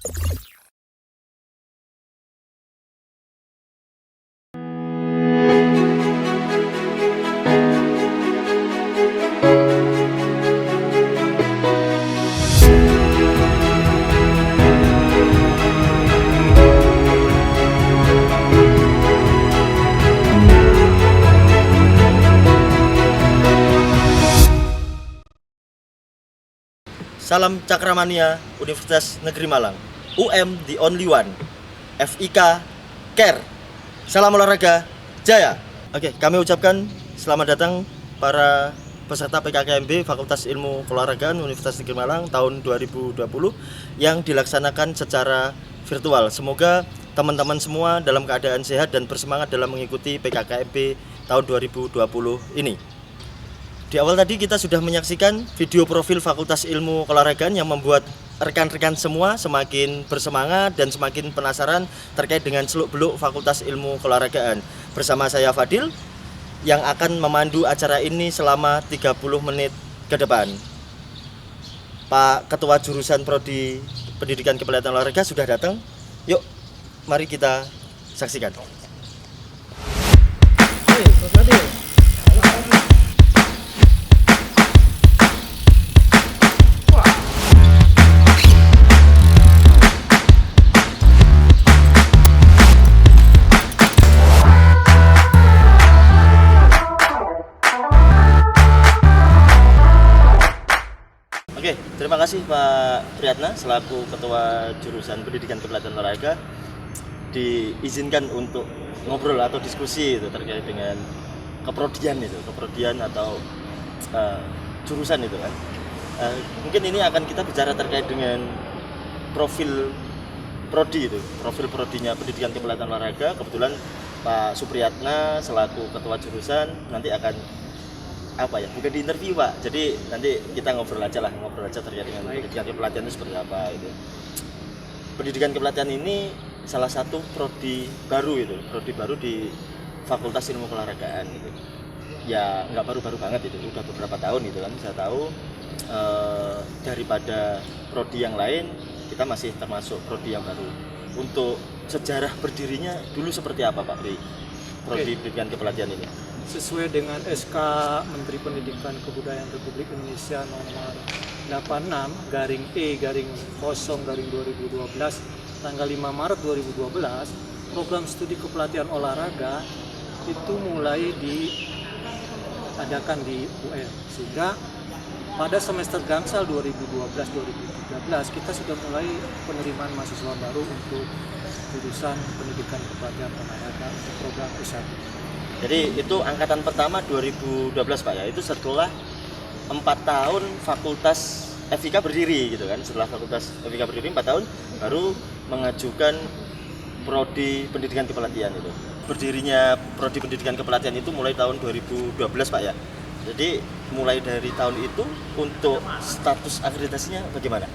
Salam Cakramania Universitas Negeri Malang, UM the only one, FIK Care. Salam olahraga jaya. Oke, kami ucapkan selamat datang para peserta PKKMB Fakultas Ilmu Keolahragaan Universitas Negeri Malang tahun 2020 yang dilaksanakan secara virtual. Semoga teman-teman semua dalam keadaan sehat dan bersemangat dalam mengikuti PKKMB tahun 2020 ini. Di awal tadi kita sudah menyaksikan video profil Fakultas Ilmu Keolahragaan yang membuat rekan-rekan semua semakin bersemangat dan semakin penasaran terkait dengan seluk-beluk Fakultas Ilmu Keolahragaan. Bersama saya Fadil yang akan memandu acara ini selama 30 menit ke depan. Pak Ketua Jurusan Prodi Pendidikan Kepelatihan Olahraga sudah datang. Yuk, mari kita saksikan. Oke, terima kasih Pak Priyatna selaku Ketua Jurusan Pendidikan Kepelatihan Olahraga diizinkan untuk ngobrol atau diskusi itu terkait dengan keprodian atau jurusan itu kan. Mungkin ini akan kita bicara terkait dengan profil prodi itu, profil prodinya Pendidikan Kepelatihan Olahraga. Kebetulan Pak Supriyatna selaku Ketua Jurusan nanti akan bukan di interview Pak, jadi nanti kita ngobrol aja terkait dengan pendidikan kepelatihan itu seperti apa itu. Pendidikan kepelatihan ini salah satu prodi baru di Fakultas Ilmu Keolahragaan gitu. Ya nggak baru-baru banget itu, udah beberapa tahun gitu kan. Saya tahu daripada prodi yang lain kita masih termasuk prodi yang baru. Untuk sejarah berdirinya dulu seperti apa Pak prodi pendidikan kepelatihan ini? Sesuai dengan SK Menteri Pendidikan Kebudayaan Republik Indonesia nomor 86/E/0/2012 tanggal 5 Maret 2012, program studi kepelatihan olahraga itu mulai diadakan di UM, sehingga pada semester gangsal 2012-2013 kita sudah mulai penerimaan mahasiswa baru untuk jurusan pendidikan kepelatihan olahraga untuk program S1. Jadi itu angkatan pertama 2012 Pak ya, itu setelah 4 tahun fakultas FIK berdiri gitu kan. Setelah fakultas FIK berdiri 4 tahun baru mengajukan prodi pendidikan kepelatihan itu. Berdirinya prodi pendidikan kepelatihan itu mulai tahun 2012 Pak ya. Jadi mulai dari tahun itu untuk status akreditasinya bagaimana?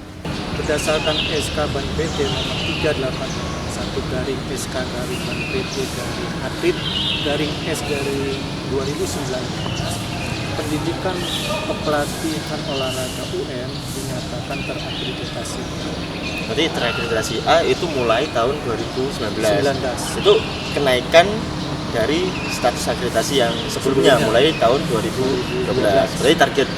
Berdasarkan SK Ban PT nomor 3881/SK/Ban PT/Atlet/S/2019, pendidikan kepelatihan olahraga UM dinyatakan terakreditasi. Berarti terakreditasi A itu mulai tahun 2019. Itu kenaikan dari status akreditasi yang sebelumnya mulai tahun 2012. Berarti target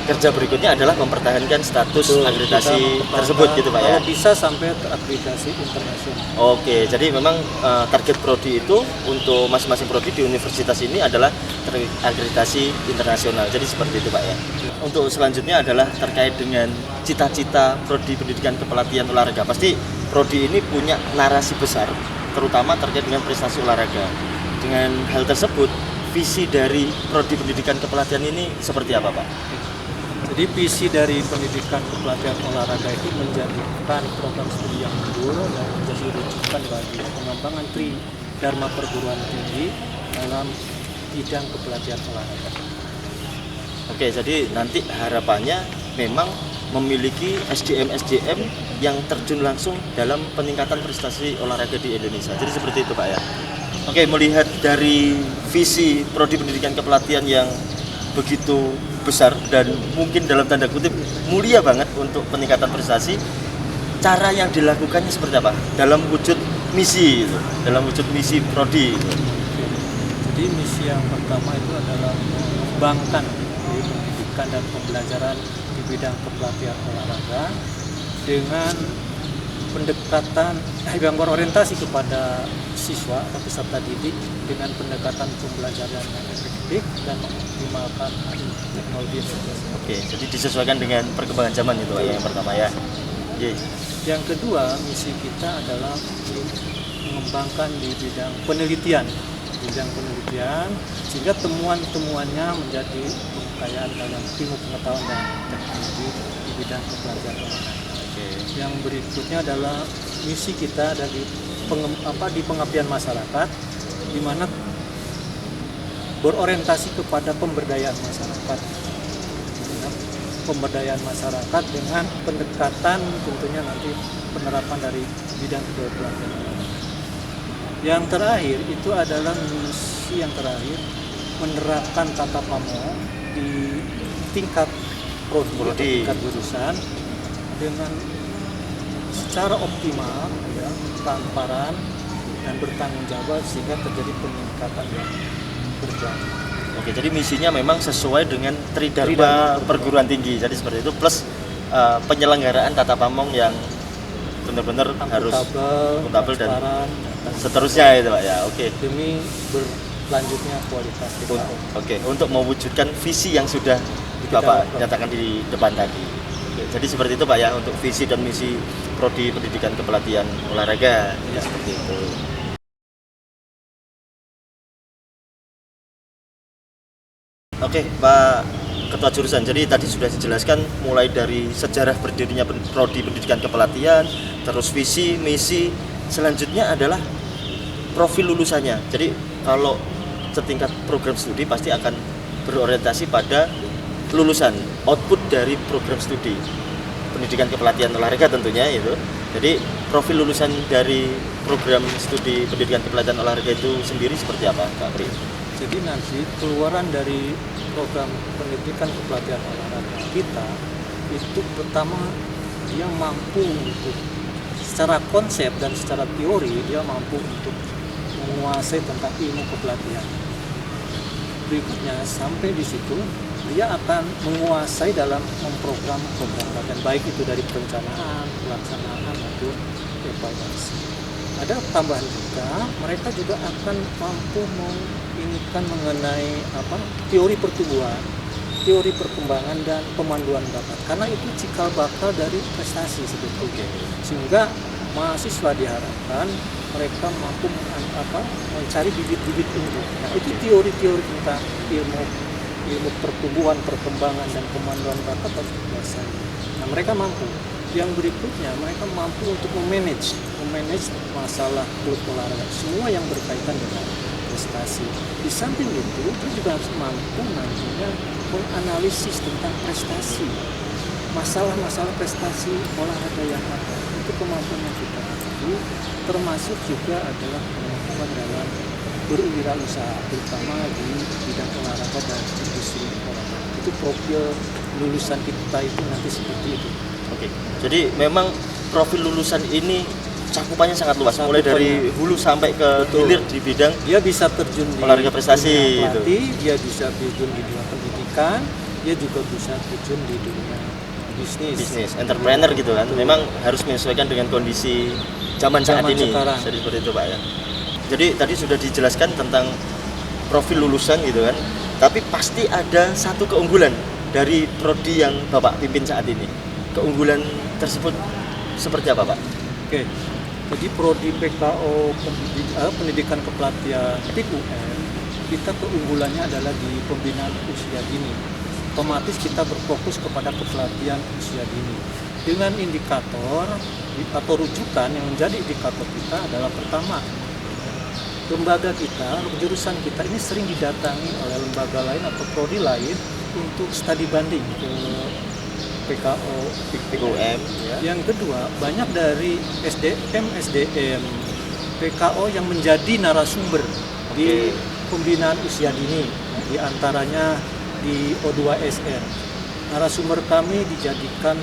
kerja berikutnya adalah mempertahankan status akreditasi tersebut gitu Pak ya. Kalau bisa sampai terakreditasi internasional. Oke, jadi memang target prodi itu untuk masing-masing prodi di universitas ini adalah terakreditasi internasional. Jadi seperti itu Pak ya. Untuk selanjutnya adalah terkait dengan cita-cita prodi pendidikan kepelatihan olahraga. Pasti prodi ini punya narasi besar terutama terkait dengan prestasi olahraga. Dengan hal tersebut, visi dari prodi pendidikan kepelatihan ini seperti apa Pak? Jadi visi dari pendidikan kepelatihan olahraga itu menjadikan program studi yang unggul dan menjadi rujukan bagi pengembangan Tridharma perguruan tinggi dalam bidang kepelatihan olahraga. Oke, jadi nanti harapannya memang memiliki SDM yang terjun langsung dalam peningkatan prestasi olahraga di Indonesia. Jadi seperti itu Pak ya. Oke, melihat dari visi prodi pendidikan kepelatihan yang begitu besar dan mungkin dalam tanda kutip mulia banget untuk peningkatan prestasi, cara yang dilakukannya seperti apa dalam wujud misi itu, dalam wujud misi prodi itu. Jadi misi yang pertama itu adalah mengembangkan pendidikan dan pembelajaran di bidang kepelatihan olahraga dengan pendekatan yang berorientasi kepada siswa atau peserta didik dengan pendekatan pembelajaran yang efektif dan mengoptimalkan teknologi yang ada. Oke, jadi disesuaikan dengan perkembangan zaman itu Pak, yang pertama ya. Oke. Yang kedua, misi kita adalah mengembangkan di bidang penelitian, sehingga temuan-temuannya menjadi kekayaan dalam ilmu pengetahuan dan teknologi di bidang kepelatihan olahraga. Yang berikutnya adalah misi kita dari di pengabdian masyarakat, di mana berorientasi kepada pemberdayaan masyarakat. Pemberdayaan masyarakat dengan pendekatan tentunya nanti penerapan dari bidang kepelatihan. Yang terakhir itu adalah misi yang terakhir, menerapkan tata pamo di tingkat prodi, tingkat jurusan dengan secara optimal, ya, transparan dan bertanggung jawab sehingga terjadi peningkatan yang berjalan. Oke, jadi misinya memang sesuai dengan Tridharma perguruan tinggi. Jadi seperti itu plus penyelenggaraan tata pamong yang benar-benar harus akuntabel dan seterusnya itu Pak ya. Oke. Demi berlanjutnya kualitas kita. Oke, untuk mewujudkan visi yang sudah Bapak nyatakan di depan tadi. Oke, jadi seperti itu Pak ya untuk visi dan misi prodi pendidikan kepelatihan olahraga ya, seperti itu. Oke, Pak Ketua Jurusan. Jadi tadi sudah dijelaskan mulai dari sejarah berdirinya prodi pendidikan kepelatihan, terus visi, misi, selanjutnya adalah profil lulusannya. Jadi kalau setingkat program studi pasti akan berorientasi pada lulusan, output dari program studi pendidikan kepelatihan olahraga tentunya itu. Jadi profil lulusan dari program studi pendidikan kepelatihan olahraga itu sendiri seperti apa, Kak Pri? Jadi nanti keluaran dari program pendidikan kepelatihan olahraga kita itu pertama dia mampu untuk secara konsep dan secara teori dia mampu untuk menguasai tentang ilmu kepelatihan. Berikutnya sampai di situ dia akan menguasai dalam memprogram program latihan baik itu dari perencanaan, pelaksanaan maupun evaluasi. Ada tambahan juga, mereka juga akan mampu menginginkan mengenai teori pertumbuhan, teori perkembangan dan pemanduan bakat. Karena itu cikal bakal dari prestasi sebetulnya. Sehingga mahasiswa diharapkan mereka mampu mencari bibit-bibit unggul. Nah, itu teori-teori tentang ilmu pertumbuhan, perkembangan dan pemanduan bakat harus dikuasai. Nah, mereka mampu. Yang berikutnya mereka mampu untuk memanage masalah klub olahraga, semua yang berkaitan dengan prestasi. Di samping itu, dia juga harus mampu nantinya menganalisis tentang prestasi, masalah-masalah prestasi olahraga yang ada. Itu kemampuan yang kita miliki, termasuk juga adalah kemampuan dalam berwirausaha, terutama di bidang olahraga dan industri olahraga. Itu profil lulusan kita itu nanti seperti itu. Oke, jadi memang profil lulusan ini cakupannya sangat luas, mulai dari hulu sampai ke hilir di bidang dia bisa terjun di olahraga prestasi dunia pelatih, dia bisa terjun di dunia pendidikan, dia juga bisa terjun di dunia bisnis, entrepreneur gitu kan. Memang harus menyesuaikan dengan kondisi zaman saat ini. Sekarang. Jadi seperti itu Pak ya. Jadi tadi sudah dijelaskan tentang profil lulusan gitu kan. Tapi pasti ada satu keunggulan dari prodi yang Bapak pimpin saat ini. Keunggulan tersebut seperti apa Pak? Oke. Jadi prodi PKO pendidikan kepelatihan PUM kita keunggulannya adalah di pembinaan usia dini. Otomatis kita berfokus kepada kepelatihan usia dini dengan indikator atau rujukan yang menjadi indikator kita adalah pertama, lembaga kita, jurusan kita ini sering didatangi oleh lembaga lain atau prodi lain untuk studi banding ke PKO PUM. Ya. Yang kedua, banyak dari SDM PKO yang menjadi narasumber di pembinaan usia dini, di antaranya di O2SN. narasumber kami dijadikan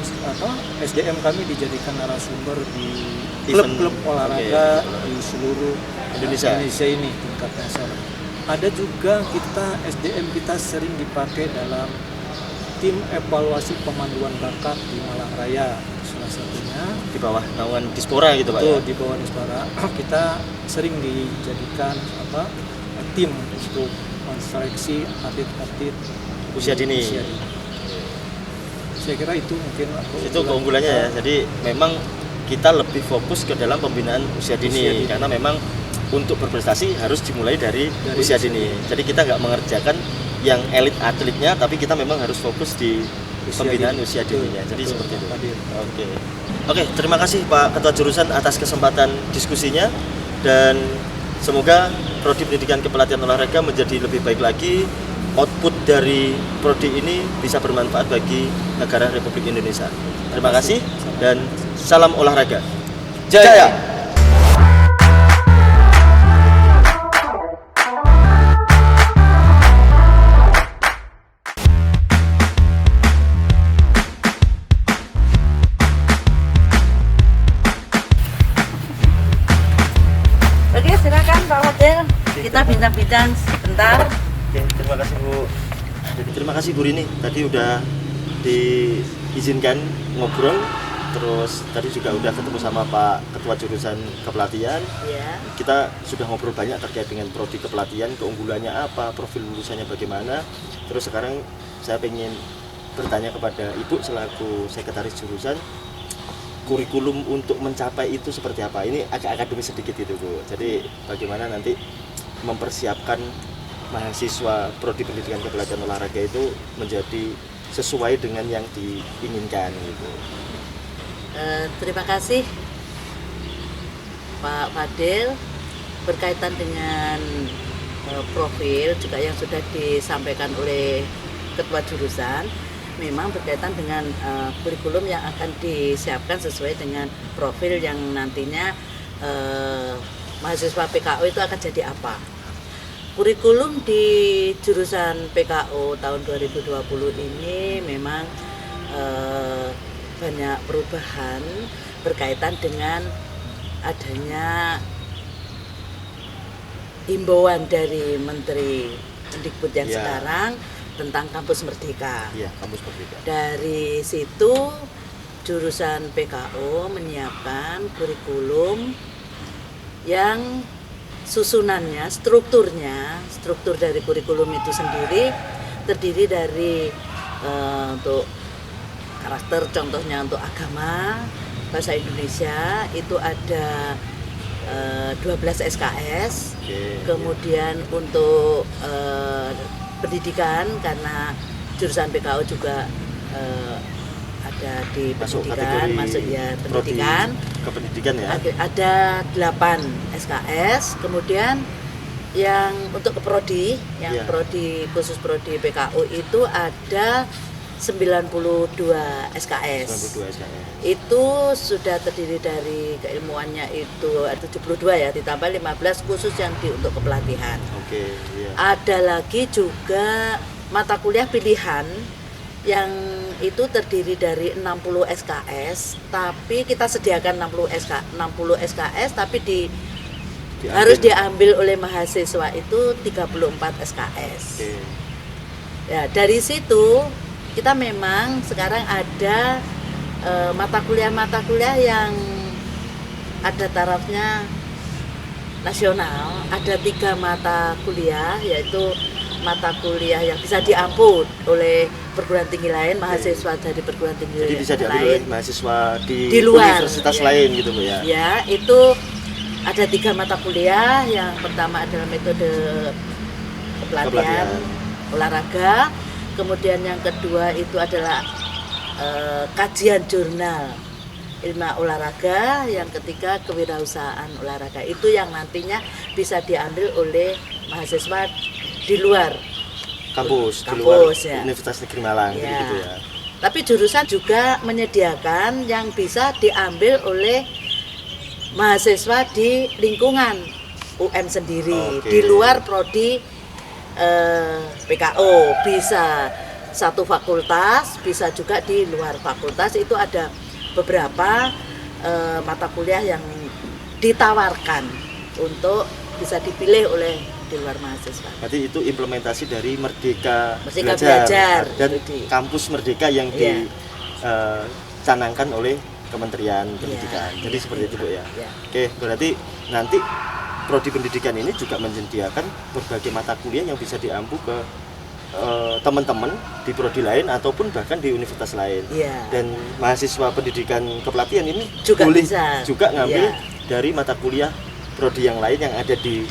SDM kami dijadikan narasumber di Event, klub-klub olahraga oke. di seluruh Indonesia. ini tingkat nasional. Ada juga SDM kita sering dipakai dalam tim evaluasi pemanduan bakat di Malang Raya. Salah satunya Di bawah naungan Dispora gitu Pak itu ya? di bawah Dispora. Kita sering dijadikan tim untuk menseleksi atlet-atlet Usia dini. Saya kira itu mungkin Itu keunggulannya ya. Jadi memang kita lebih fokus ke dalam pembinaan usia dini, karena memang untuk berprestasi harus dimulai dari usia dini. Jadi kita nggak mengerjakan yang elit atletnya, tapi kita memang harus fokus di pembinaan usia dininya. Jadi seperti itu. Oke, terima kasih Pak Ketua Jurusan atas kesempatan diskusinya, dan semoga Prodi Pendidikan Kepelatihan Olahraga menjadi lebih baik lagi. Output dari prodi ini bisa bermanfaat bagi negara Republik Indonesia. Terima kasih dan salam olahraga. Jaya! Oke, silakan Pak Fadil. Kita bincang-bincang sebentar. Oke, terima kasih Bu. Jadi terima kasih Bu Rini. Tadi udah diizinkan ngobrol. Terus tadi juga udah ketemu sama Pak Ketua Jurusan Kepelatihan. Ya. Kita sudah ngobrol banyak terkait dengan prodi kepelatihan, keunggulannya apa, profil lulusannya bagaimana. Terus sekarang saya ingin bertanya kepada Ibu selaku sekretaris jurusan, kurikulum untuk mencapai itu seperti apa? Ini agak akademis sedikit itu Bu. Jadi bagaimana nanti mempersiapkan mahasiswa prodi pendidikan kepelatihan olahraga itu menjadi sesuai dengan yang diinginkan gitu. Terima kasih Pak Fadil, berkaitan dengan profil juga yang sudah disampaikan oleh Ketua Jurusan. Memang berkaitan dengan kurikulum yang akan disiapkan sesuai dengan profil yang nantinya mahasiswa PKO itu akan jadi apa. Kurikulum di jurusan PKO tahun 2020 ini memang banyak perubahan berkaitan dengan adanya himbauan dari Menteri Mendikbud yang sekarang tentang Kampus Merdeka. Iya, Kampus Merdeka. Dari situ jurusan PKO menyiapkan kurikulum yang susunannya, struktur dari kurikulum itu sendiri terdiri dari untuk karakter, contohnya untuk agama, bahasa Indonesia itu ada 12 SKS. Kemudian untuk pendidikan, karena jurusan PKO juga ada di pendidikan, masuk ya pendidikan. Kependidikan ya. Ada 8 SKS. Kemudian yang untuk keprodi, yang prodi khusus prodi PKO itu ada 92 SKS. 92 SKS. Itu sudah terdiri dari keilmuannya itu 72 ya, ditambah 15 khusus yang untuk kepelatihan. Ada lagi juga mata kuliah pilihan yang itu terdiri dari 60 SKS, tapi kita sediakan 60 SKS tapi harus diambil oleh mahasiswa itu 34 SKS. Ya, dari situ kita memang sekarang ada mata kuliah yang ada tarafnya nasional. Ada 3 mata kuliah, yaitu mata kuliah yang bisa diampu oleh perguruan tinggi lain, mahasiswa dari perguruan tinggi lain. Jadi bisa diambil oleh mahasiswa di luar, universitas lain gitu Bu ya. Ya, itu ada 3 mata kuliah. Yang pertama adalah metode kepelatihan olahraga. Kemudian yang kedua itu adalah kajian jurnal ilmu olahraga. Yang ketiga kewirausahaan olahraga. Itu yang nantinya bisa diambil oleh mahasiswa di luar kampus di luar ya. Universitas Negeri Malang ya. gitu ya. Tapi jurusan juga menyediakan yang bisa diambil oleh mahasiswa di lingkungan UM sendiri, di luar prodi PKO. Bisa satu fakultas, bisa juga di luar fakultas. Itu ada beberapa mata kuliah yang ditawarkan untuk bisa dipilih oleh di luar mahasiswa. Berarti itu implementasi dari Merdeka Merdeka Belajar Belajar, dan itu kampus Merdeka yang dicanangkan oleh Kementerian Pendidikan. Jadi seperti itu Bu ya. Oke, berarti nanti prodi pendidikan ini juga menyediakan berbagai mata kuliah yang bisa diampu ke teman-teman di prodi lain ataupun bahkan di universitas lain. Dan mahasiswa pendidikan kepelatihan ini juga boleh bisa juga ngambil dari mata kuliah prodi yang lain yang ada di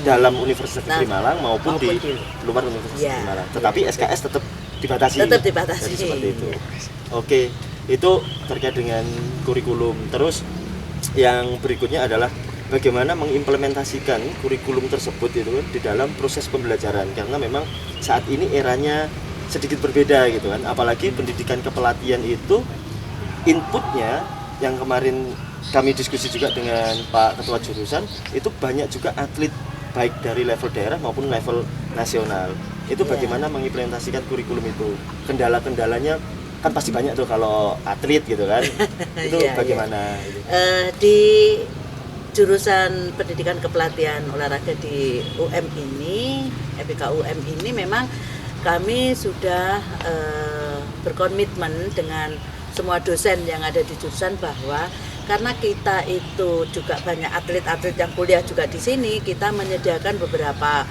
dalam Universitas Negeri Malang maupun di luar Universitas Negeri Malang. Tetapi SKS tetap dibatasi. Jadi seperti itu. Oke, itu terkait dengan kurikulum. Terus yang berikutnya adalah bagaimana mengimplementasikan kurikulum tersebut itu di dalam proses pembelajaran, karena memang saat ini eranya sedikit berbeda gitu kan, apalagi pendidikan kepelatihan itu inputnya yang kemarin kami diskusi juga dengan Pak Ketua Jurusan, itu banyak juga atlet baik dari level daerah maupun level nasional. Itu bagaimana mengimplementasikan kurikulum itu, kendala-kendalanya kan pasti banyak tuh kalau atlet gitu kan. Itu bagaimana? Di jurusan pendidikan kepelatihan olahraga di UM ini, FIK UM ini memang kami sudah berkomitmen dengan semua dosen yang ada di jurusan bahwa karena kita itu juga banyak atlet-atlet yang kuliah juga di sini, kita menyediakan beberapa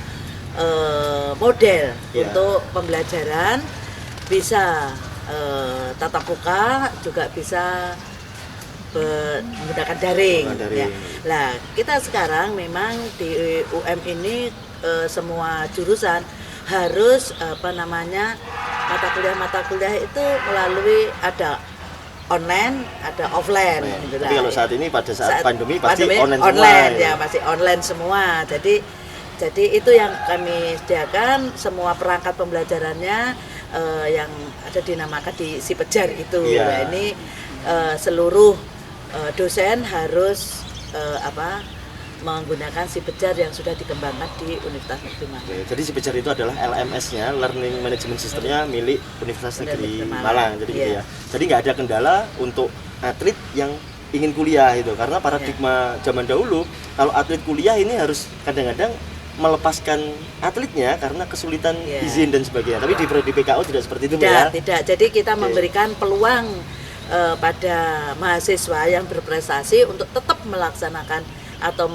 model untuk pembelajaran, bisa tatap muka, juga bisa menggunakan daring. Ya. Nah, kita sekarang memang di UM ini semua jurusan harus mata kuliah itu melalui ada online, ada offline. Gitu. Tapi kalau saat ini pada saat pandemi pasti online semua. Ya, pasti online semua. Jadi itu yang kami sediakan, semua perangkat pembelajarannya yang ada dinamakan di Sipejar itu. Nah, ini seluruh dosen harus menggunakan Sipejar yang sudah dikembangkan di Universitas Negeri Malang. Jadi Sipejar itu adalah LMS-nya, Learning Management System-nya milik Universitas Negeri Malang. Jadi gitu ya. Jadi nggak ada kendala untuk atlet yang ingin kuliah itu, karena paradigma zaman dahulu kalau atlet kuliah ini harus kadang-kadang melepaskan atletnya karena kesulitan izin dan sebagainya. Tapi di PKU tidak seperti itu ya. Tidak. Jadi kita memberikan peluang pada mahasiswa yang berprestasi untuk tetap melaksanakan atau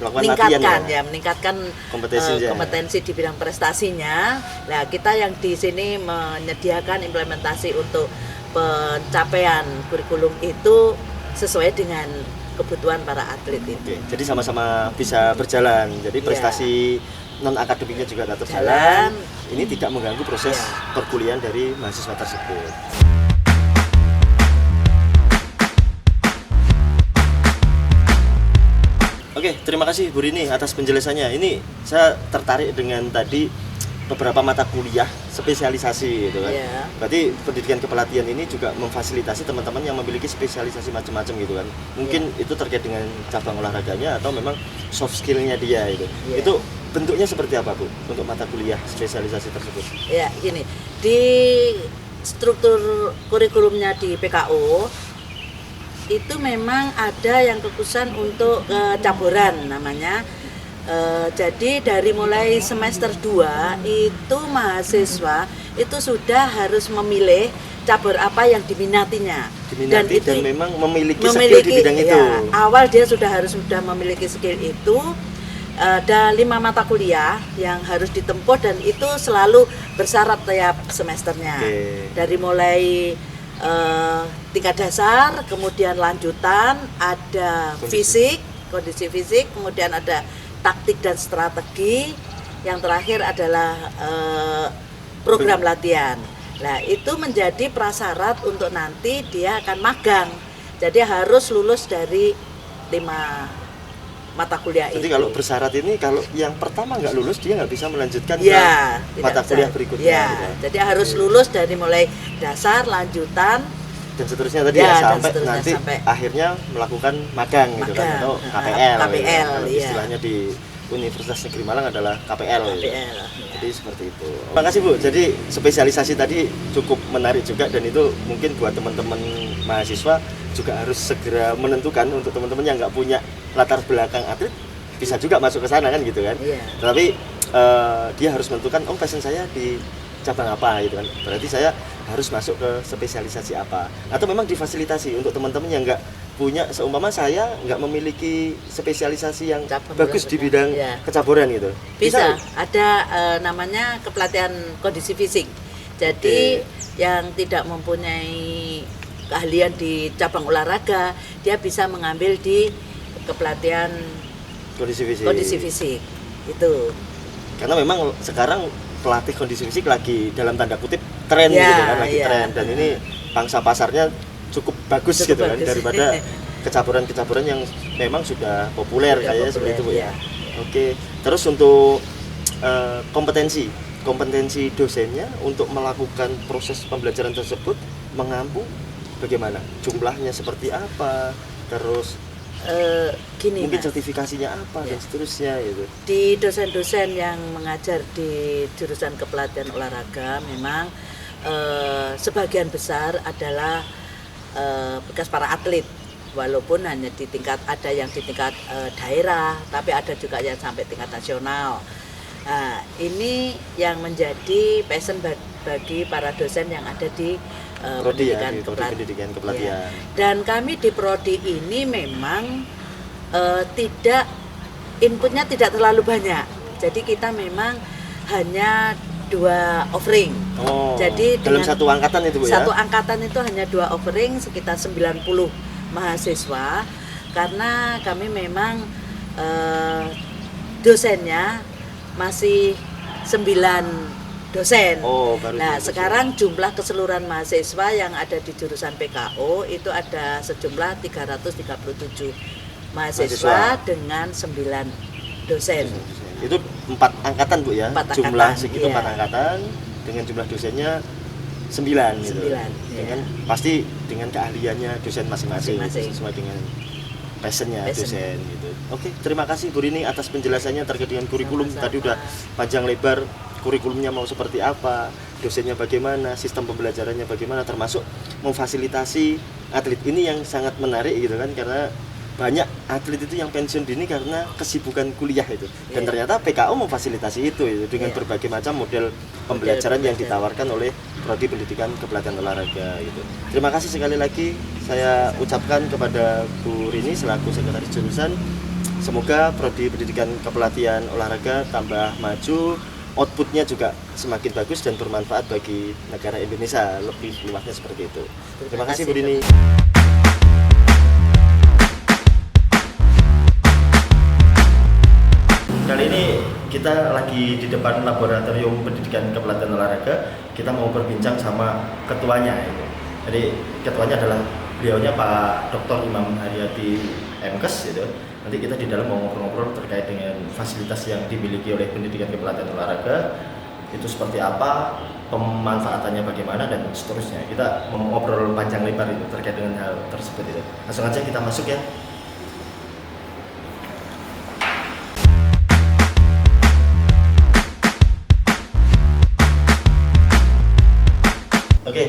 meningkatkan kompetensi di bidang prestasinya. Nah, kita yang di sini menyediakan implementasi untuk pencapaian kurikulum itu sesuai dengan kebutuhan para atlet itu. Jadi sama-sama bisa berjalan. Jadi prestasi non akademiknya juga tetap jalan. Ini tidak mengganggu proses perkuliahan dari mahasiswa tersebut. Oke, terima kasih Bu Rini atas penjelasannya. Ini saya tertarik dengan tadi beberapa mata kuliah spesialisasi gitu kan. Berarti pendidikan kepelatihan ini juga memfasilitasi teman-teman yang memiliki spesialisasi macam-macam gitu kan. Mungkin itu terkait dengan cabang olahraganya atau memang soft skill-nya dia itu. Itu bentuknya seperti apa Bu untuk mata kuliah spesialisasi tersebut? Ya, gini. Di struktur kurikulumnya di PKU itu memang ada yang kekhususan untuk caburan namanya. Jadi dari mulai semester 2 itu mahasiswa itu sudah harus memilih cabur apa yang diminatinya. Dan memang memiliki skill di bidang itu. Awal dia sudah memiliki skill itu. Ada 5 mata kuliah yang harus ditempuh dan itu selalu bersyarat tiap semesternya. Dari mulai tingkat dasar, kemudian lanjutan, ada kondisi fisik, kemudian ada taktik dan strategi, yang terakhir adalah program latihan. Nah, itu menjadi prasyarat untuk nanti dia akan magang. Jadi harus lulus dari 5 mata kuliah. Jadi kalau bersyarat ini, kalau yang pertama nggak lulus dia nggak bisa melanjutkan ke mata kuliah berikutnya. Jadi harus lulus dari mulai dasar, lanjutan dan seterusnya tadi sampai akhirnya melakukan magang gitu kan, atau KPL, istilahnya di Universitas Negeri Malang adalah KPL. KPL. Jadi seperti itu. Terima kasih Bu. Jadi spesialisasi tadi cukup menarik juga, dan itu mungkin buat teman-teman mahasiswa juga harus segera menentukan. Untuk teman-teman yang nggak punya latar belakang atlet bisa juga masuk ke sana kan gitu kan. Iya. Tapi dia harus menentukan, oh passion saya di cabang apa gitu kan. Berarti saya harus masuk ke spesialisasi apa. Atau memang difasilitasi untuk teman-teman yang nggak punya, seumpama saya nggak memiliki spesialisasi yang Cabang bagus di bidang ya. kecaburan gitu. Bisa, ada namanya kepelatihan kondisi fisik. Jadi yang tidak mempunyai keahlian di cabang olahraga, dia bisa mengambil di kepelatihan kondisi fisik. Itu. Karena memang sekarang pelatih kondisi fisik lagi dalam tanda kutip tren Ya, gitu kan, lagi ya. tren, dan ini pangsa pasarnya cukup bagus Cukup gitu kan, bagus. daripada kecaburan-kecaburan yang memang sudah populer Sudah kayaknya seperti itu Bu populer, ya. ya. Oke, terus untuk kompetensi dosennya untuk melakukan proses pembelajaran tersebut mengampu bagaimana? Jumlahnya seperti apa? Terus Gini, mungkin Mas. sertifikasinya apa dan Ya. seterusnya gitu. Di dosen-dosen yang mengajar di jurusan kepelatihan olahraga memang sebagian besar adalah bekas para atlet, walaupun hanya di tingkat, ada yang di tingkat daerah, tapi ada juga yang sampai tingkat nasional. Nah, ini yang menjadi passion bagi para dosen yang ada di Prodi ya, pendidikan di Prodi Pendidikan Kepelatihan. Ya. Dan kami di prodi ini memang tidak, inputnya tidak terlalu banyak. Jadi kita memang hanya 2 offering. Oh, Jadi dalam dengan satu angkatan itu Bu ya? satu angkatan itu hanya 2 offering, sekitar 90 mahasiswa. Karena kami memang dosennya masih 9 dosen. Oh, baru Nah, 9 dosen. sekarang jumlah keseluruhan mahasiswa yang ada di jurusan PKO itu ada sejumlah 337 mahasiswa dengan 9 dosen. Itu 4 angkatan Bu ya? 4 Jumlah angkatan, segitu iya. 4 angkatan dengan jumlah dosennya 9 gitu. 9, Dengan iya. pasti dengan keahliannya dosen masing-masing Masing-masing. sesuai dengan passionnya Passion. dosen gitu. Oke, terima kasih Bu Rini atas penjelasannya terkait dengan kurikulum. Sama-sama. Tadi udah panjang lebar kurikulumnya mau seperti apa, dosennya bagaimana, sistem pembelajarannya bagaimana, termasuk memfasilitasi atlet. Ini yang sangat menarik gitu kan, karena banyak atlet itu yang pensiun dini karena kesibukan kuliah itu, dan Iya. ternyata PKO memfasilitasi itu dengan Iya. berbagai macam model pembelajaran yang pembelajaran. ditawarkan oleh Prodi Pendidikan Kepelatihan Olahraga gitu. Terima kasih sekali lagi saya ucapkan kepada Bu Rini selaku sekretaris jurusan. Semoga Prodi Pendidikan Kepelatihan Olahraga tambah maju, outputnya juga semakin bagus dan bermanfaat bagi negara Indonesia, lebih luasnya seperti itu. Terima kasih Bu Rini. Kali ini kita lagi di depan Laboratorium Pendidikan Kepelatihan Olahraga. Kita mau berbincang sama ketuanya. Jadi ketuanya adalah beliaunya Pak Dr. Imam Haryati MKes gitu. Nanti kita di dalam mau ngobrol-ngobrol terkait dengan fasilitas yang dimiliki oleh Pendidikan Kepelatihan Olahraga, itu seperti apa, pemanfaatannya bagaimana, dan seterusnya. Kita mau ngobrol panjang lebar itu terkait dengan hal tersebut itu. Langsung aja kita masuk ya. Oke,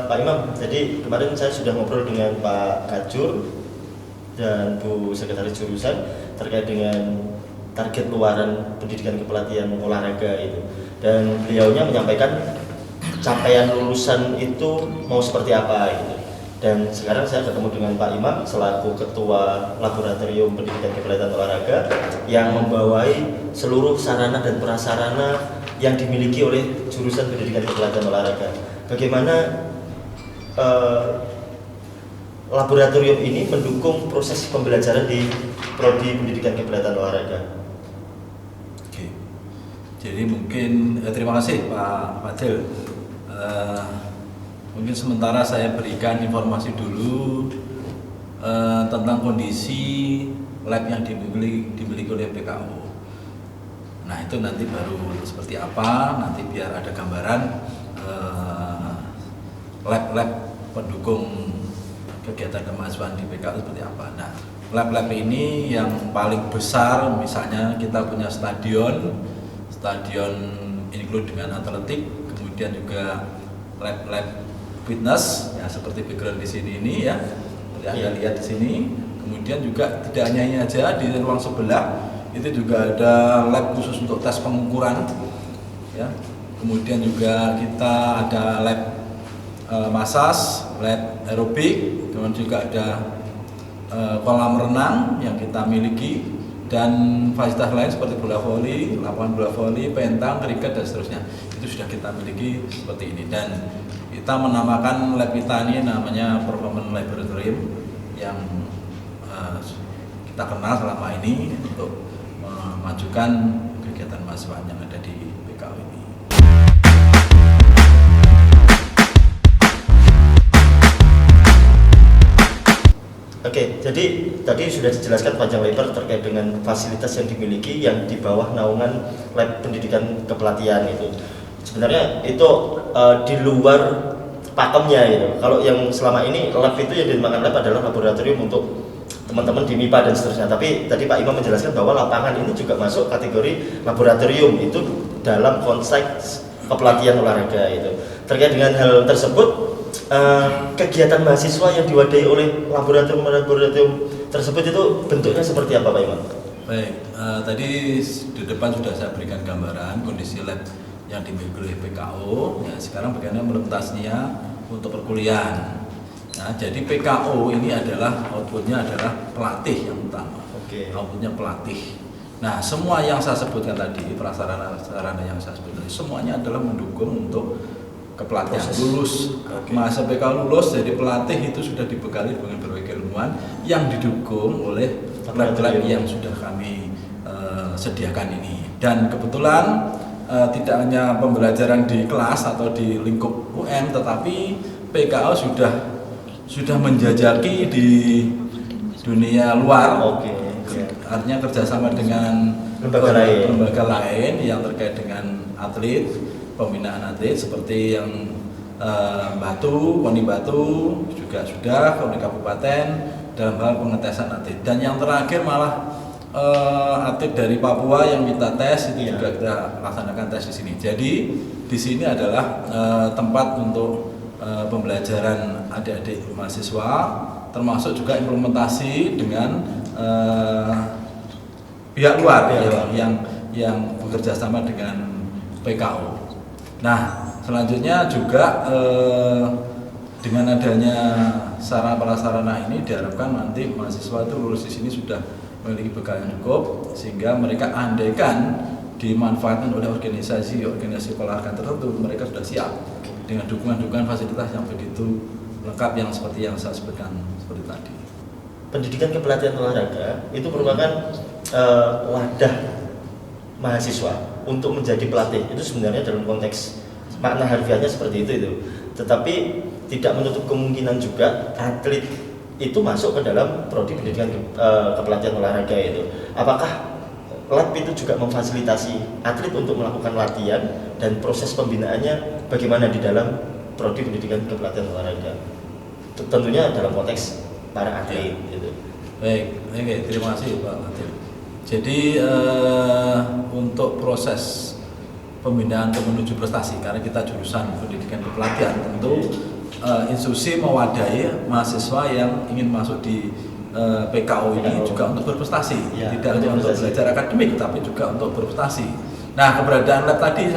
Pak Imam, jadi kemarin saya sudah ngobrol dengan Pak Kajur dan Bu Sekretaris Jurusan terkait dengan target luaran pendidikan kepelatihan olahraga itu, dan beliaunya menyampaikan capaian lulusan itu mau seperti apa gitu. Dan sekarang saya ketemu dengan Pak Imam selaku Ketua Laboratorium Pendidikan Kepelatihan Olahraga yang membawai seluruh sarana dan prasarana yang dimiliki oleh jurusan Pendidikan Kepelatihan Olahraga. Bagaimana laboratorium ini mendukung proses pembelajaran di Prodi Pendidikan Kepelatihan Olahraga? Oke, jadi mungkin terima kasih Pak Fadil. Mungkin sementara saya berikan informasi dulu tentang kondisi lab yang dimiliki oleh PKO. Nah itu nanti baru seperti apa, nanti biar ada gambaran lab-lab pendukung kegiatan kemahasiswaan di PKO seperti apa. Nah lab-lab ini yang paling besar misalnya kita punya stadion include dengan atletik, kemudian juga lab fitness ya seperti background di sini ini ya. Anda lihat di sini. Kemudian juga tidak hanya ini aja, di ruang sebelah itu juga ada lab khusus untuk tes pengukuran ya. Kemudian juga kita ada lab massage, lab aerobik, kemudian juga ada kolam renang yang kita miliki, dan fasilitas lain seperti bola voli, lapangan bola voli, pentang, kriket dan seterusnya itu sudah kita miliki seperti ini. Dan kita menamakan lab kita ini namanya Performance Laboratorium yang kita kenal selama ini untuk memajukan kegiatan mahasiswa yang ada di PKU ini. Oke, jadi tadi sudah dijelaskan panjang lebar terkait dengan fasilitas yang dimiliki yang di bawah naungan lab pendidikan kepelatihan itu. Sebenarnya itu di luar pakemnya itu. Kalau yang selama ini lab itu yang dinamakan lab adalah laboratorium untuk teman-teman di MIPA dan seterusnya. Tapi tadi Pak Imam menjelaskan bahwa lapangan ini juga masuk kategori laboratorium itu dalam konteks kepelatihan olahraga itu. Terkait dengan hal tersebut, kegiatan mahasiswa yang diwadahi oleh laboratorium tersebut itu bentuknya seperti apa Pak Imam? Baik, tadi di depan sudah saya berikan gambaran kondisi lab yang dimiliki oleh PKO. Ya, sekarang bagaimana implementasinya untuk perkuliahan. Nah, jadi PKO ini adalah outputnya adalah pelatih yang utama. Outputnya pelatih. Nah, semua yang saya sebutkan tadi, prasarana yang saya sebutkan tadi, semuanya adalah mendukung untuk kepelatihan lulus. Masa PKO lulus jadi pelatih itu sudah dibekali dengan berbagai ilmuwan yang didukung oleh lab-lab yang sudah kami sediakan ini. Dan kebetulan tidak hanya pembelajaran di kelas atau di lingkup UM, tetapi PKO sudah menjajaki di dunia luar. Artinya kerjasama dengan lembaga lain yang terkait dengan atlet, pembinaan atlet seperti yang KONI Batu juga sudah, KONI Kabupaten dalam hal pengetesan atlet. Dan yang terakhir malah atlet dari Papua yang kita tes itu juga kita laksanakan tes di sini. Jadi di sini adalah tempat untuk pembelajaran adik-adik mahasiswa, termasuk juga implementasi dengan pihak luar yang bekerja sama dengan PKO. Nah, selanjutnya juga dengan adanya sarana prasarana ini diharapkan nanti mahasiswa itu lulus di sini sudah memiliki bekal yang cukup, sehingga mereka andaikan dimanfaatkan oleh organisasi olahraga tertentu, mereka sudah siap dengan dukungan fasilitas yang begitu lengkap yang seperti yang saya sebutkan seperti tadi. Pendidikan kepelatihan olahraga itu merupakan wadah mahasiswa untuk menjadi pelatih. Itu sebenarnya dalam konteks makna harfiahnya seperti itu. Tetapi tidak menutup kemungkinan juga atlet itu masuk ke dalam prodi pendidikan kepelatihan olahraga itu. Apakah lab itu juga memfasilitasi atlet untuk melakukan latihan dan proses pembinaannya bagaimana di dalam prodi pendidikan kepelatihan olahraga? Tentunya dalam konteks para atlet gitu. Baik, terima kasih Pak Latif. Jadi untuk proses pembinaan untuk menuju prestasi, karena kita jurusan pendidikan kepelatihan, tentu institusi mewadahi mahasiswa yang ingin masuk di PKO ini juga untuk berprestasi, tidak hanya untuk belajar akademik, tapi juga untuk berprestasi. Nah, keberadaan lab tadi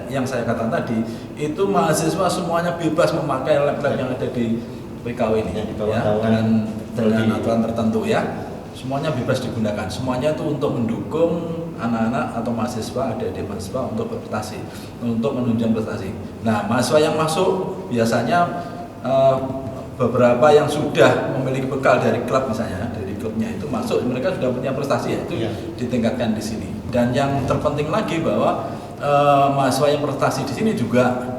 yang saya katakan tadi, itu mahasiswa semuanya bebas memakai lab-lab yang ada di PKO ini, dengan aturan tertentu ya. Semuanya bebas digunakan. Semuanya itu untuk mendukung anak-anak atau mahasiswa, adik-adik mahasiswa untuk berprestasi, untuk menunjang prestasi. Nah, mahasiswa yang masuk biasanya beberapa yang sudah memiliki bekal dari klub misalnya, dari klubnya itu masuk, mereka sudah punya prestasi, itu ditingkatkan di sini. Dan yang terpenting lagi bahwa mahasiswa yang prestasi di sini juga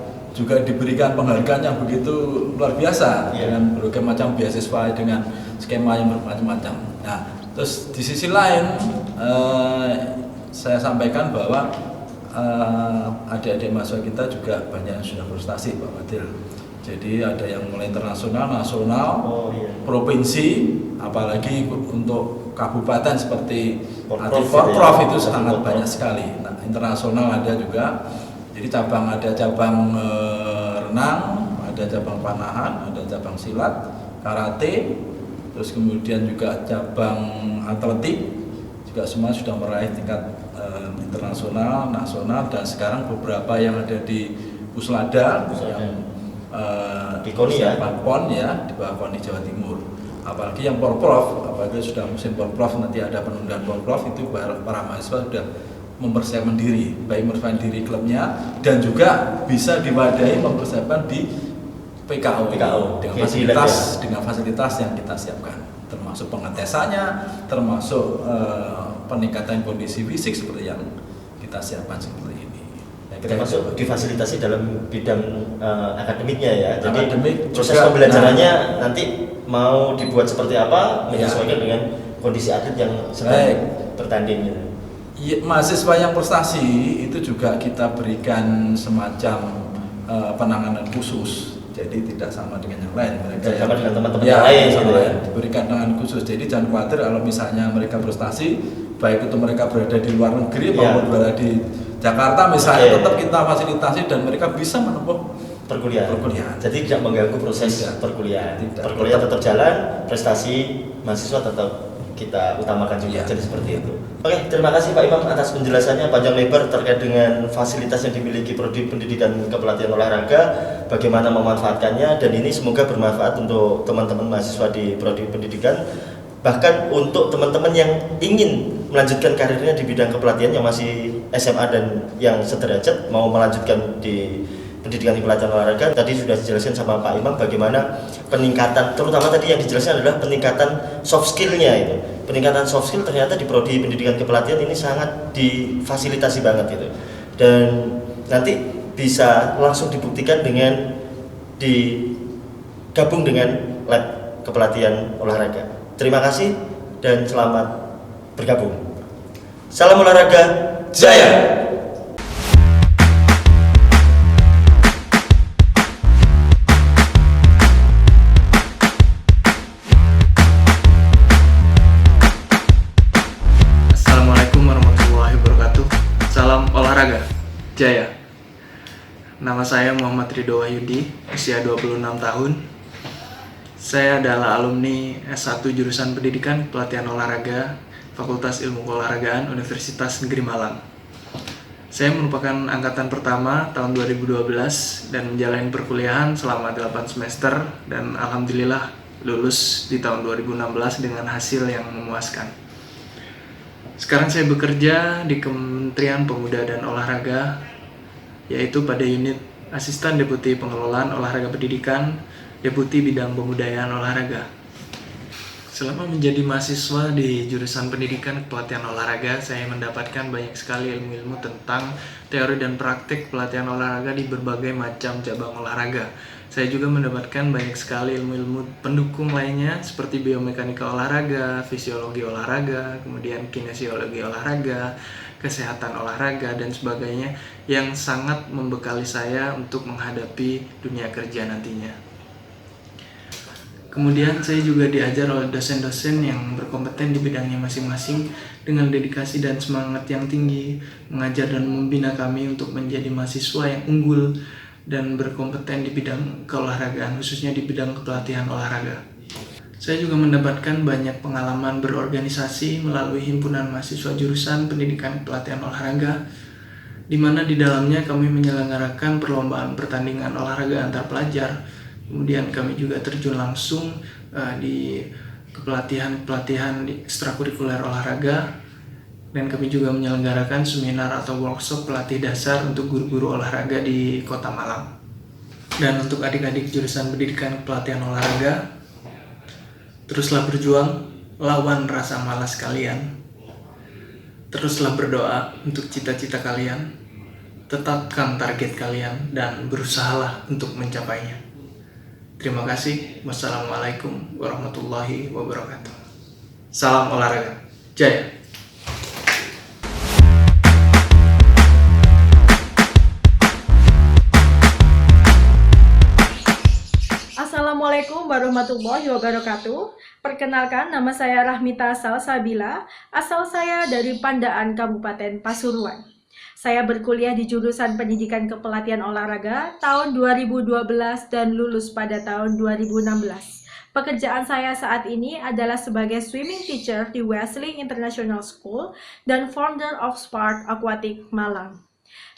diberikan penghargaan yang begitu luar biasa dengan berbagai macam beasiswa dengan skema yang bermacam-macam. Nah, terus di sisi lain saya sampaikan bahwa adik-adik mahasiswa kita juga banyak yang sudah berprestasi, Pak Fadil. Jadi ada yang mulai internasional, nasional, iya. provinsi, apalagi untuk kabupaten seperti Porprov Porprov gitu ya. itu sangat Porprov. banyak sekali. Nah, internasional ada juga. Jadi ada cabang renang, ada cabang panahan, ada cabang silat, karate, terus kemudian juga cabang atletik, juga semua sudah meraih tingkat internasional, nasional, dan sekarang beberapa yang ada di Puslada yang Di KONI ya? PON ya, di bawah KONI Jawa Timur. Apalagi yang Porprov, apalagi sudah musim Porprov, nanti ada penundaan Porprov, itu para mahasiswa sudah mempersiapkan diri, baik mempersiapkan diri klubnya dan juga bisa diwadahi mempersiapkan di PKO dengan fasilitas yang kita siapkan, termasuk pengetesannya, termasuk peningkatan kondisi fisik seperti yang kita siapkan seperti ini. Termasuk difasilitasi dalam bidang akademiknya ya. Jadi Akademik proses juga, pembelajarannya nanti mau dibuat seperti apa menyesuaikan dengan kondisi atlet yang sedang bertanding gitu. Ya, mahasiswa yang prestasi itu juga kita berikan semacam penanganan khusus. Jadi tidak sama dengan yang lain. Mereka sama dengan teman-teman yang lain gitu ya. Diberikan penanganan khusus. Jadi jangan khawatir kalau misalnya mereka prestasi, baik itu mereka berada di luar negeri maupun berada di Jakarta misalnya, tetap kita fasilitasi dan mereka bisa menempuh perkuliahan. Jadi tidak mengganggu proses perkuliahan. Perkuliahan tetap jalan, prestasi mahasiswa tetap kita utamakan juga. Jadi seperti itu. Oke, terima kasih Pak Imam atas penjelasannya panjang lebar terkait dengan fasilitas yang dimiliki Prodi Pendidikan Kepelatihan Olahraga, bagaimana memanfaatkannya, dan ini semoga bermanfaat untuk teman-teman mahasiswa di Prodi Pendidikan. Bahkan untuk teman-teman yang ingin melanjutkan karirnya di bidang kepelatihan yang masih SMA dan yang sederajat mau melanjutkan di pendidikan kepelatihan olahraga, tadi sudah dijelaskan sama Pak Imam bagaimana peningkatan, terutama tadi yang dijelaskan adalah peningkatan soft skill-nya itu. Peningkatan soft skill ternyata di Prodi Pendidikan Kepelatihan ini sangat difasilitasi banget gitu. Dan nanti bisa langsung dibuktikan dengan digabung dengan lab kepelatihan olahraga. Terima kasih dan selamat bergabung. Salam olahraga jaya. Assalamualaikum warahmatullahi wabarakatuh. Salam olahraga jaya. Nama saya Muhammad Ridho Wahyudi, usia 26 tahun. Saya adalah alumni S1 jurusan Pendidikan Pelatihan Olahraga Fakultas Ilmu Keolahragaan Universitas Negeri Malang. Saya merupakan angkatan pertama tahun 2012 dan menjalani perkuliahan selama 8 semester dan alhamdulillah lulus di tahun 2016 dengan hasil yang memuaskan. Sekarang saya bekerja di Kementerian Pemuda dan Olahraga, yaitu pada unit Asisten Deputi Pengelolaan Olahraga Pendidikan, Deputi Bidang Pembudayaan Olahraga. Selama menjadi mahasiswa di jurusan Pendidikan Pelatihan Olahraga, saya mendapatkan banyak sekali ilmu-ilmu tentang teori dan praktik pelatihan olahraga di berbagai macam cabang olahraga. Saya juga mendapatkan banyak sekali ilmu-ilmu pendukung lainnya seperti biomekanika olahraga, fisiologi olahraga, kemudian kinesiologi olahraga, kesehatan olahraga, dan sebagainya yang sangat membekali saya untuk menghadapi dunia kerja nantinya. Kemudian saya juga diajar oleh dosen-dosen yang berkompeten di bidangnya masing-masing dengan dedikasi dan semangat yang tinggi, mengajar dan membina kami untuk menjadi mahasiswa yang unggul dan berkompeten di bidang keolahragaan, khususnya di bidang kepelatihan olahraga. Saya juga mendapatkan banyak pengalaman berorganisasi melalui himpunan mahasiswa jurusan Pendidikan Pelatihan Olahraga, di mana di dalamnya kami menyelenggarakan perlombaan pertandingan olahraga antar pelajar. Kemudian kami juga terjun langsung di pelatihan ekstrakurikuler olahraga, dan kami juga menyelenggarakan seminar atau workshop pelatih dasar untuk guru-guru olahraga di Kota Malang. Dan untuk adik-adik jurusan Pendidikan Pelatihan Olahraga, teruslah berjuang, lawan rasa malas kalian. Teruslah berdoa untuk cita-cita kalian, tetapkan target kalian, dan berusahalah untuk mencapainya. Terima kasih. Wassalamualaikum warahmatullahi wabarakatuh. Salam olahraga jaya. warahmatullahi wabarakatuh. Perkenalkan, nama saya Rahmita Salsabila. Asal saya dari Pandaan, Kabupaten Pasuruan. Saya berkuliah di jurusan Pendidikan Kepelatihan Olahraga tahun 2012 dan lulus pada tahun 2016. Pekerjaan saya saat ini adalah sebagai swimming teacher di Wesley International School dan founder of Spark Aquatic Malang.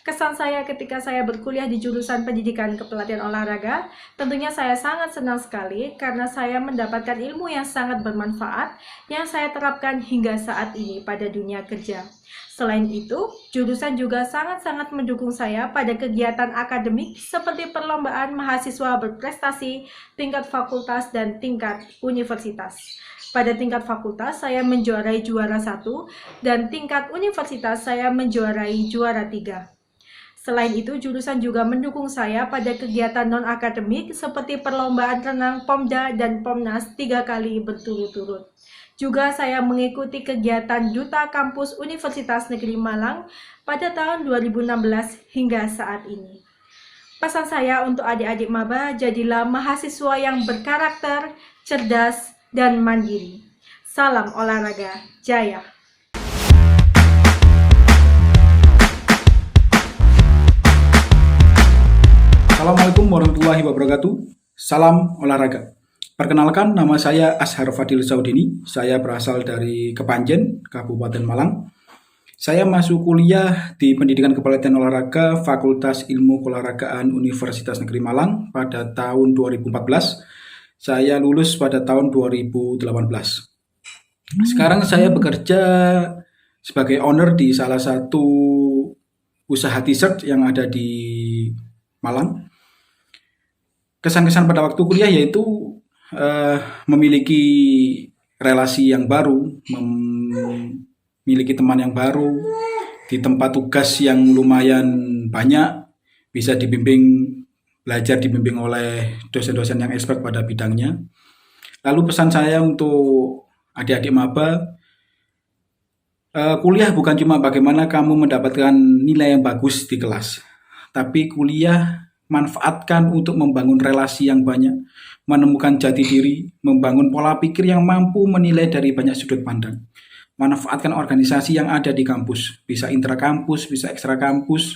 Kesan saya ketika saya berkuliah di jurusan Pendidikan Kepelatihan Olahraga, tentunya saya sangat senang sekali karena saya mendapatkan ilmu yang sangat bermanfaat yang saya terapkan hingga saat ini pada dunia kerja. Selain itu, jurusan juga sangat-sangat mendukung saya pada kegiatan akademik seperti perlombaan mahasiswa berprestasi, tingkat fakultas, dan tingkat universitas. Pada tingkat fakultas, saya menjuarai juara 1, dan tingkat universitas saya menjuarai juara 3. Selain itu, jurusan juga mendukung saya pada kegiatan non-akademik seperti perlombaan renang Pomda dan Pomnas 3 kali berturut-turut. Juga saya mengikuti kegiatan Duta Kampus Universitas Negeri Malang pada tahun 2016 hingga saat ini. Pesan saya untuk adik-adik maba, jadilah mahasiswa yang berkarakter, cerdas, dan mandiri. Salam olahraga, jaya! Assalamualaikum warahmatullahi wabarakatuh. Salam olahraga. Perkenalkan, nama saya Ashar Fadil Saudini. Saya berasal dari Kepanjen, Kabupaten Malang. Saya masuk kuliah di Pendidikan Kepelatihan Olahraga Fakultas Ilmu Keolahragaan Universitas Negeri Malang pada tahun 2014. Saya lulus pada tahun 2018. Sekarang saya bekerja sebagai owner di salah satu usaha t-shirt yang ada di Malang. Kesan-kesan pada waktu kuliah yaitu memiliki relasi yang baru, memiliki teman yang baru, di tempat tugas yang lumayan banyak, bisa belajar dibimbing oleh dosen-dosen yang expert pada bidangnya. Lalu pesan saya untuk adik-adik maba, kuliah bukan cuma bagaimana kamu mendapatkan nilai yang bagus di kelas, tapi kuliah manfaatkan untuk membangun relasi yang banyak, menemukan jati diri, membangun pola pikir yang mampu menilai dari banyak sudut pandang. Manfaatkan organisasi yang ada di kampus, bisa intrakampus, bisa ekstra kampus,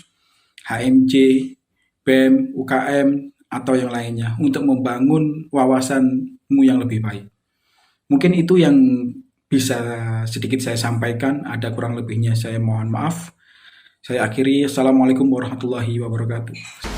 HMJ, BEM, UKM, atau yang lainnya, untuk membangun wawasanmu yang lebih baik. Mungkin itu yang bisa sedikit saya sampaikan, ada kurang lebihnya saya mohon maaf. Saya akhiri, Assalamualaikum warahmatullahi wabarakatuh.